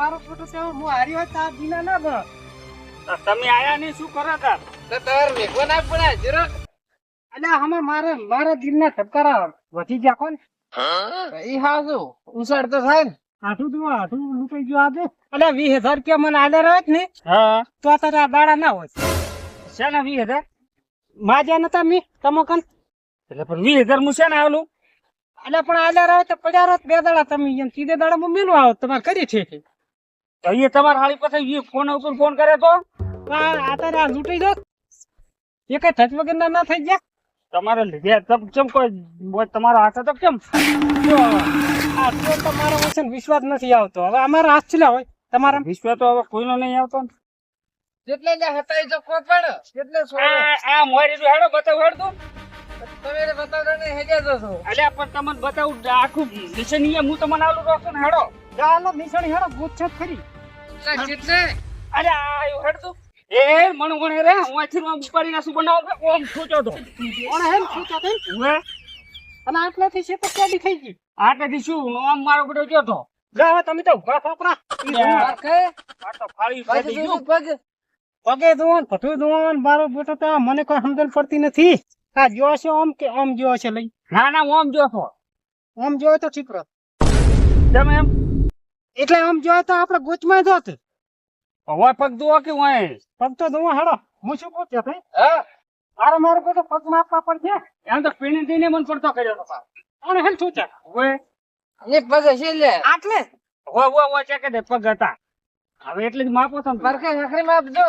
મારો ફોટો છે હું હારી હોત આ દિના ના બન તમે આયા ને શું કરો તા તો તાર મેઘવા ના પડે જરો અલ્યા હમે મારા દિલના ધબકારા વધી ગયા કોણ ઈ હાજો ઉસાડ તો થાય ને આઠું લૂંટાઈ ગયો આજે અલ્યા 20000 રૂપિયા મને આલે રહ્યો ને હા તો તારે આ દાડા ના હોય શેના 20000 માજ્યા નતા મી તમો કન એટલે પણ 20000 હું શેના આલું અલ્યા પણ આલે રહ્યો તો પડ્યા રહો બે દાડા તમે એમ સીધે દાડા માં મેલું આવો તમારે કરી છે તો એ તમારા હાળી પાસે ફોન ઉપર ફોન કરે તો આ તારે આ લૂંટાઈ જાત એ કઈ થચ વગર ના થઈ ગયા તમારે લીધે ચમ કોઈ તમારા હાથે તો કેમ જો આ તો તમારો વચન વિશ્વાસ નથી આવતો હવે અમારા હાથ ચલા હોય તમારા વિશ્વાસ તો હવે કોઈનો નહીં આવતો ને જેટલે લે હતાઈ જો કો પડ જેટલે આ મોરી નું હેડો બતાવ હેડ તમે બતાવતા ને હેજે જો છો અલ્યા પણ તમને બતાવું આખું નિશાની હું તમને આલું રોકું ને હેડો ચાલો નિશાણી હેડો પૂછ ખરી જેટલે અરે આયો હેડ તું એ મણ રે હું આથી ઉપાડી ના શું બનાવ ઓમ છૂટો તો ઓણે હેમ પૂછો તો હવે અને આટલાથી છે તો કેડી થઈ ગઈ આટેથી શું આમ મારો બધો ગયો તો જા તમે તો ઉભા છોકરા કે આ તો ફાળી ફાડી ગયું પગે દોન પઠું દોન મારો બેટો તો મને કોઈ સમજણ પડતી નથી આ જો છે ઓમ કે ઓમ જો છે લઈ ના ઓમ જો છો ઓમ જો તો ઠીક રહે તમે એમ એટલે આમ જો તો આપણે ગોચમાં જોત હવે પગ દો કે હોય પગ તો દોવા હેડો હું શું પૂછ્યા ભાઈ હા મારો બેટો પગ માપવા પડશે એમ તો પીણી દઈને મને પડતો કર્યો તો અને હેલ શું છે હવે એ પગ છે લે આટલે હોય ચેકે દે પગ હતા હવે એટલે જ માપો છો પરખે નખરી માપજો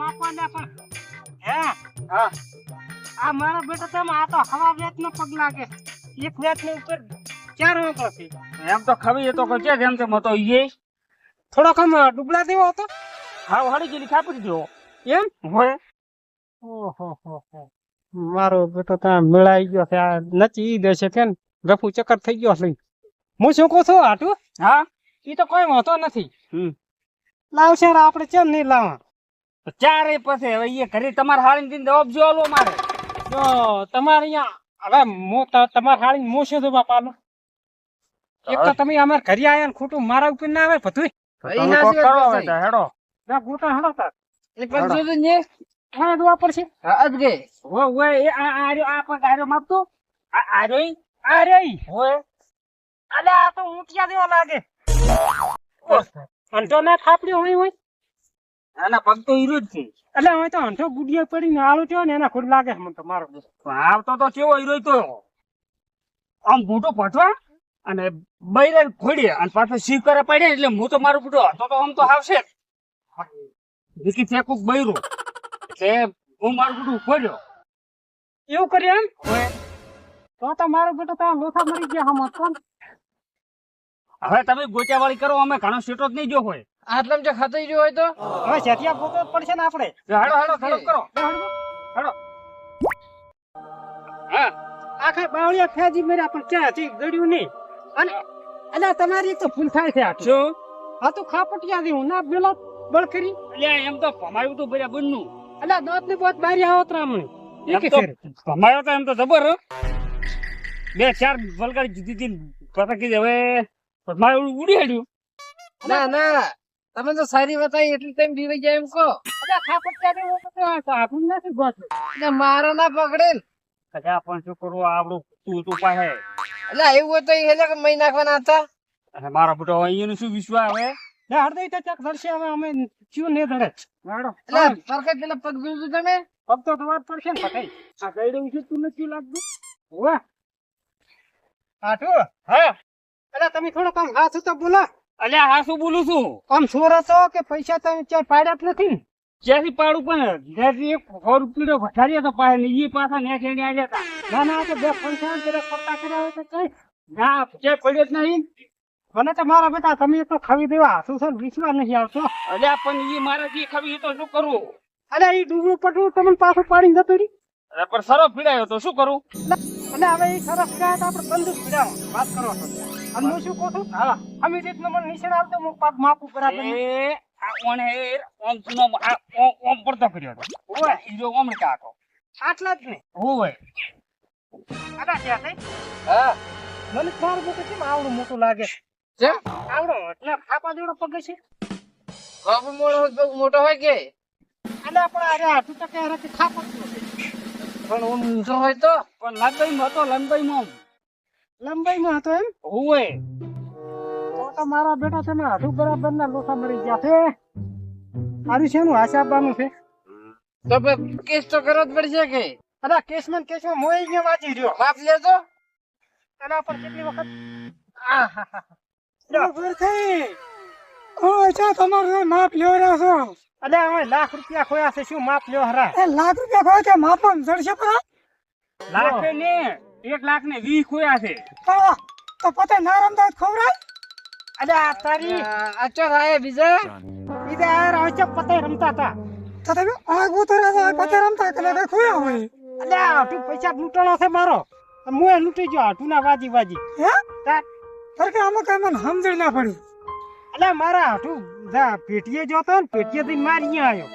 માપવા ને પણ હા આ મારો બેટો તો આ તો હવા વેત નો પગ લાગે એક વેત ને ઉપર 4 અંકો છે એમ તો ખવી તો કે છે જેમ તેમ તો ઈ થોડો કમ ડુબલા દેવો હતો હાવ હળી ગયેલી ખાપી દીધો એમ હોય ઓહો મારો બેટો તો મેળાઈ ગયો છે આ નચી દેશે કે રફુ ચક્કર થઈ ગયો છે હું શું કહું છું આટું હા ઈ તો કોઈ વાંધો નથી લાવશે આપણે કેમ નહીં લાવવા ચારે પછી હવે એ ઘરે તમારે હાળી દીને જવાબ જો આલો મારે જો તમારે અહીંયા હવે તમારે હાળી મોશે તો બાપાનો એક તો તમે અમાર ઘરે આયા ને ખોટું મારા ઉપર ના આવે બધું હેડો ના ગોટા હેડો તાર એક વાર જો ને હા દવા પડશે અજ ગે હોય એ આ પણ ગાયો માપતો આ રહી હોય અલે આ તો ઊંટિયા દેવા લાગે અંટો ના થાપડ્યો હોય આના પગ તો હીરો જ છે એટલે હવે તો અંઠો ગુડિયો પડીને આળો થયો ને એના ખોટ લાગે મને તો મારો આવતો તો કેવો હીરો તો આમ મોટો પટવા અને બૈરે ખોડીએ અને પાછો સી કરે પડે એટલે હું તો મારું બુડો હતો તો આમ તો આવશે દીકી છે કોક બૈરો એટલે હું મારું બુડું ખોડ્યો એવું કર્યું એમ હવે તો મારો બેટો તો લોથા મરી ગયા હમ કોણ હવે તમે ગોચાવાળી કરો અમે ઘણો સીટો જ નહીં જો હોય આટલામ જે ખાતો જો હોય તો હવે સેઠિયા ગોતો પડશે ને આપણે હેડો થોડું કરો હેડો હા આખા બાવળિયા ફેજી મેરા પણ ક્યાં હતી ગડ્યું નહીં અને અલા તમારી એક તો ભૂલ થાય છે આ શું આ તો ખાપટિયા દી હું ના બેલો બળ કરી એટલે એમ તો ભમાયું તો બર્યા બન્નું અલા દોત ની બોત બારી આવો ત્રામણી એમ તો ભમાયો તો એમ તો જબર 2-4 વલગાડી દીધી પતકી હવે ભમાયું ઉડી હેડ્યું ના તમે તો સારી બતાવી એટલે તેમ દીવી જાય એમ કહો અલા ખાપટિયા દી હું તો આપું નથી ગોત એટલે મારો ના પકડેલ કજા પણ શું કરવું આપણું તું પાસે એટલે એવું હોય તો એ હેલે કે મહી નાખવાના હતા અને મારા બેટો અહીંયાનું શું વિશ્વાસ હવે લે હરદઈ તો ચક ધરશે હવે અમે ચિયો ને ધડે હેડો એટલે પરખે પેલા પગ જોજો તમે પગ તો તમાર પડશે ને પકાઈ આ ગઈડું છે તું નથી લાગતું વાહ આઠો હા એટલે તમે થોડો કામ હાથ તો બોલો અલ્યા હા શું બોલું છું આમ છોરો તો કે પૈસા તમે ચાર પાડ્યા જ નથી ને જ્યાંથી પાડું પણ જ્યાંથી 100 રૂપિયા વધાર્યા તો પાસે ને એ પાછા ને છેડી આવ્યા હતા ના તો બે પૈસા જરા ખોટા કર્યા હોય તો કઈ ના જે પડ્યો જ નહીં મને તો મારા બેટા તમે તો ખાવી દેવા શું છે વિશ્વાસ નહીં આવતો અલ્યા પણ એ મારા જે ખવી તો શું કરવું અલ્યા એ ડૂબું પટવું તમને પાછું પાડીને જતો રહી પણ સરફ પીડાયો તો શું કરું અને હવે એ સરસ ગયા તો આપણે બંદૂક પીડાવો વાત કરો છો અને હું શું કહું છું હા અમે રીતનું મને નિશાન આવતો હું પગ માપું બરાબર ઓમ પડતો કર્યો હતો હીરો ઓમ કાકો આટલા જ ને હોય આટલા ત્યાં થઈ હા મને તાર મોટું કેમ આવડું મોટું લાગે છે આવડો એટલે ખાપા જેવડો પગ છે. બાપુ મોટો હોય કે અલ્યા પણ અરે આટલું તો કે અરે કે ખાપા જ નથી. પણ ઓમ ઊંચો હોય તો પણ લંબાઈમાં હતો, લંબાઈમાં લંબાઈમાં હતો એમ હોય. તો મારા બેટા છે ને આઠું બરાબર ના લોસા મરી ગયા છે. આરી છે નું આશાબાનું છે તો કેસ તો કરવો જ પડશે કે અરે કેસમાં મોય ને વાંચી રહ્યો માફ લેજો એના પર કેટલી વખત તમારું માપ લ્યો રહ્યા છો. અલે હવે લાખ રૂપિયા ખોયા છે શું માપ લ્યો હરા? લાખ રૂપિયા ખોયા કે માપ જડશે પણ લાખ ને 1 લાખ ને 20 ખોયા છે. તો પતે ના રમતા ખવરાય. અલે આ તારી અચો થાય બીજા બીજા પતે રમતા હતા તો તમે આગુ તો પતે રમતા કે ખોયા હોય. અલે આટલું પૈસા લૂંટણો છે મારો મુએ લૂંટી ગયો આટલું ના વાજી વાજી હે તાર કે આમાં કઈ મને સમજણ ના પડી. અલે મારા આટલું પેટીએ જોતો ને પેટીએ થી મારી આવ્યો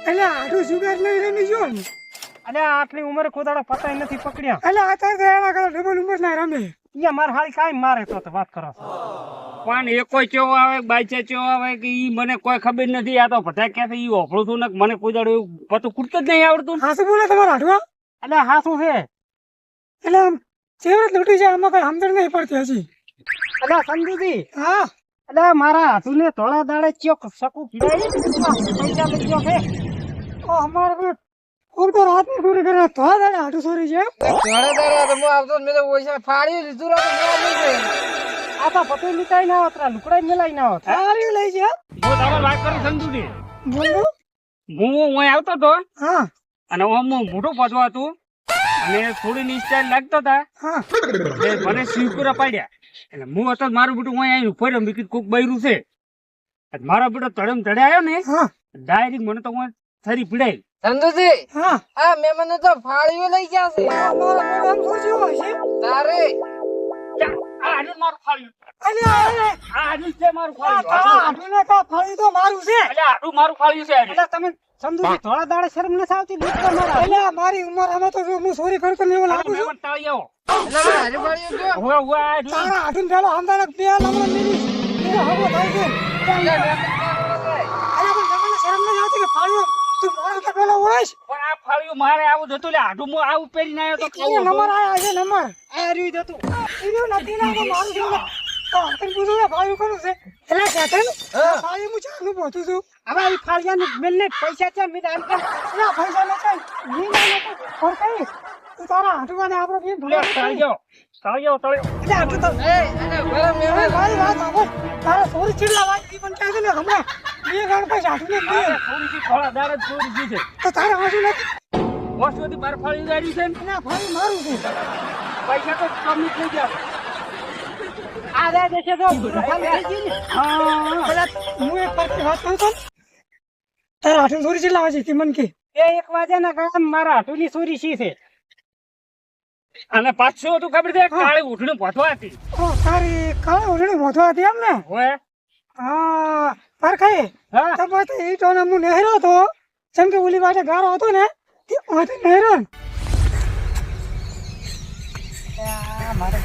એટલે આટલું સુગાર લઈ રમી ગયો ને. અલે આટલી ઉંમરે કોદાડો પતાય નથી પકડ્યા. એટલે અત્યારે એના કરતા ડબલ ઉંમર ના રમે અહીંયા માર હાલી કાઈ મારે તો વાત કરો છો. પણ એ કોઈ કેવો આવે બાઈચે કેવો આવે કે ઈ મને કોઈ ખબર નથી. આ તો બધા ક્યાંથી ઈ ઓફળું છું ને મને કોઈ દાડો એવું પતું કૂટતું જ નહીં આવડતું. હાસુ બોલે તમારા હાડવા? એટલે હાસુ છે એટલે આમ ચેવડે લૂટી જાય આમાં કઈ સમજણ નહીં પડતી હજી. એટલે સંજુજી હા એટલે મારા હાથુને થોડા દાડે ચોક શકું પીડાય પૈસા લઈ ગયો છે તો અમારે હું તો રાત ની ચોરી કરે થોડા દાડે હાથું ચોરી છે. થોડા દાડે તો હું આવતો મેં તો પૈસા ફાડી લીધું રાત આ તો પતિ નીકળી ના હોત લુકડા મેલાઈ ના હોત હારી લઈ છે. હું તારો વાત કરું સંતુજી. બોલો હું અહીં આવતો તો હા અને ઓમ મોટું પદવા હતું અને થોડી નિશ્ચય લાગતો હતા. હા એટલે મને શિવપુરા પાડ્યા એટલે હું હતો મારું બેટું અહીં આવી ઉભો રહ્યો. મેં કીધું કોક બૈરું છે. મારો બેટો તડમ તડે આવ્યો ને હા ડાયરેક્ટ મને તો થરી પીડાઈ. સંતુજી હા આ મેમન તો ફાળીઓ લઈ ગયા છે. મારો નામ શું છે તારે આને મારું ફાળ્યું. અલે આને છે મારું ફાળ્યું. આને કા ફાળી તો મારું છે. એટલે આટલું મારું ફાળ્યું છે. એટલે તમે સંતુજી થોડા દાડે શરમ ન આવતી લૂટ કર મારા. એટલે મારી ઉંમર આમાં તો હું ચોરી કરતો ને એવું લાગુ છું. મેમન તાળી આવો. એટલે હારે ફાળ્યો જો હુઆ હુઆ તારા આઠું ચાલો આંદાના બે નંબર મિલી એ હગો થાય છે. અલે પણ તમને શરમ ન આવતી કે ફાળ્યો તું મોળો તો પેલો ઓળખ. પણ આ ફાળ્યું મારે આવું જતું લે આડું હું આવું પહેરીને આવ્યો તો એ નંબર આયા છે નંબર આ રહ્યું જતું ઈનું નથી ના મારું છે ને તો તને પૂછું ને ફાળ્યું કરું છે એટલે કેતન ફાળ્યું હું ચાલુ પહોંચું છું. હવે આ ફાળિયાની મેલને પૈસા છે મી દાન કર ના પૈસા ન કઈ મી ના ન કર કઈ તું તારા હાટવાને આપણો બેન ભૂલે તાળીઓ એટલે આટલું તો મારી વાત સાંભળ તારા સોરી ચીડલા વાત ઈ પણ કહે છે ને હમણાં બે ગણ પૈસા હાટુને દે થોડી થોડા દાડે થોડી જી છે તો તારે હાજુ નથી વર્ષોથી મારે ફાળી જારી છે ને ના ફાળી મારું છે પૈસા તો કમી થઈ ગયા. આ રે દેશે તો ફાળી થઈ ગઈ ને હા પેલા હું એક પરથી વાત કરું તો તારા હાટુ સોરી ચીડલા વાજી તી મન કે એ 1 વાગ્યાના કામ મારા હાટુની સોરી શી છે. અને પાછું હતું ખબર છે કાળી ઉઠણી પહોંચવા હતી. ઓ તારી કાળે ઓઢણી મોઢવા હતી એમ ને હોય હા પર ખાઈ હા તો પછી ઈ તો હું નહેરો હતો જેમ કે ઓલી વાટે ગારો હતો ને તે ઓથી નહેરો ને મારે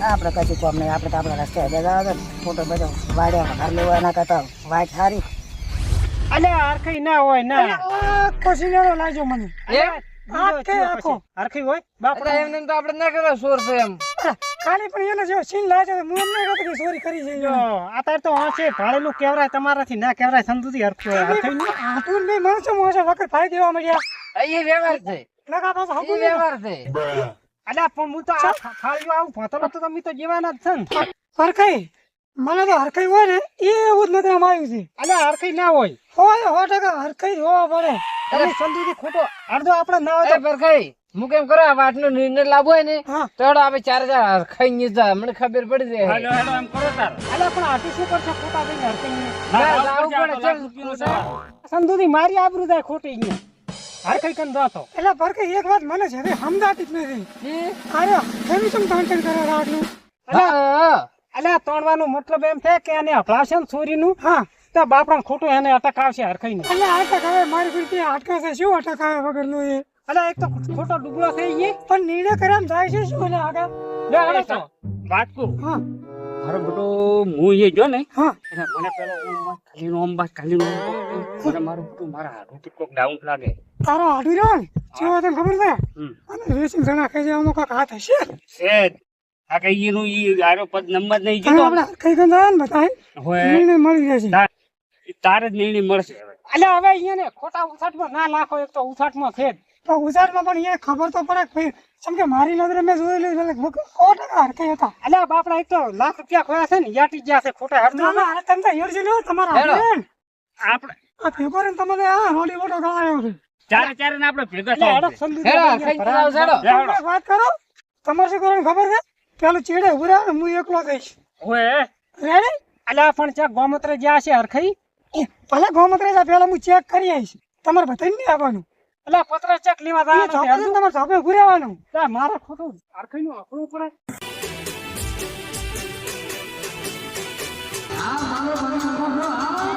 આપણે કશું કોમ નહીં આપણે તો આપણા રસ્તે જવા દો ફોટો બધો વાડ્યા ઘર લેવા ના કરતા વાટ સારી અલે હરખી ના હોય ના ખુશી લેવો લાજો મને આખો હરખી હોય બાપડા એમને તો આપણે ના કરવા સોર છે એમ ખાલી પણ એને જો સીન લાજો હું એમ નહીં કહેતો કે ચોરી કરી છે જો આ તાર તો આ છે ભાડેલું કેવરાય તમારાથી ના કેવરાય સંતુજી હરખું હોય હરખી આ તું મે માણસો મોસે વખત ફાઈ દેવા મળ્યા એ વ્યવહાર છે લગા પાસ હકુ વ્યવહાર છે અલ્યા પણ હું તો આ ફાળ્યો આવું ભતલો તો તમે તો જીવાના જ છે ને હરખી મને તો હરખઈ હોય ને એ એવું જ નથી આવ્યું છે. અલ્યા હરખઈ ના હોય 100% હરખઈ હોવા પડે. તમે સંતુજી ખોટો અડધો આપણે ના હોય તો હરખઈ હું કેમ કરો આ વાતનો નિર્ણય લાવવો હોય ને તો આપણે 4000 હરખઈ ની જા મને ખબર પડી જાય. હેલો હેલો એમ કરો તાર. અલ્યા પણ આટી શું કરશે ખોટા થઈને હરખઈ ને ના સંતુજી મારી આબરૂ જાય ખોટી અહીંયા હરખઈ કન જાતો. એટલે હરખઈ એક વાત મને છે સમજાતી જ નથી. આયો કેવી સમ ટાંટણ કરે આટલું. અલ્યા તોડવાનો મતલબ એમ છે કે એને અભળાશે ને ચોરીનું હા તો બાપડા ખોટું એને અટક આવશે હરખાઈને. એટલે અટક આવે મારી ફીરતી અટકાશે શું અટક આવે વગરનું એ અલ્યા એક તો ખોટો ડુબળો થઈ ગઈ પણ નિર્ણય કર્યા જાય છે શું એટલે આગળ લે હાલો તો વાત કહું હા મારો બેટો હું એ જો ને હા એટલે મને પેલો ખાલી નો મને મારું બેટું મારા હાથું કોક ડાઉન લાગે તારો હાડું રહ્યો ને જેવો તને ખબર છે હમ. અને રેસિંગ જણા ખાઈ જાય અમુક હાથ હશે શેઠ આ કઈ એનું ઈ આરો પદ નંબર નહીં અને જીતો આપણે કઈ ગંધ આવે ને બતાય હોય નિર્ણય મળી રહેશે તારે જ નિર્ણય મળશે હવે અલ્યા હવે અહીંયા ને ખોટા ઉછાટમાં ના નાખો એક તો ઉછાટમાં છે જ. તો ગુજરાતમાં પણ એ ખબર તો પડે કે ભાઈ જેમ કે મારી નજરે મેં જોયેલું એટલે 100% હરખાઈ હતા અલ્યા બાપડા એક તો લાખ રૂપિયા ખોયા છે ને યાટી ગયા છે ખોટા ના હડમાં ના તમે તો હેડજો ને તમારા હેડો. હાડું ને આપણે આ ભેગો રહીને તમને આ રોડી મોટો ગણાયો છે ચારે ને આપણે ભેગા અલ્યા હેડો થવું સંદુ હેડો, અહીંયા ખાઈ ભરાવા જાઓ, હેડો. હેડો. તમે એક વાત કરો તમારે શું કરવાનું ખબર છે પેલું ચેડે ઉભું રહે ને હું એકલો થઈશ હોય રેડી અલ્યા પણ ત્યાં ગોમત્ર જ્યાં છે હરખાઈ ભલે ગોમત્રે જા પેલા હું ચેક કરી આવીશ તમારે બતાવી નહીં આવવાનું અલ્યા પત્ર ચેક લેવા એ જવાનું છે. ચોપડે તમારે ચોપડે ઉભું રહેવાનું ત્યાં મારે ખોટું હરખાઈનું આખરું પડે આ મારો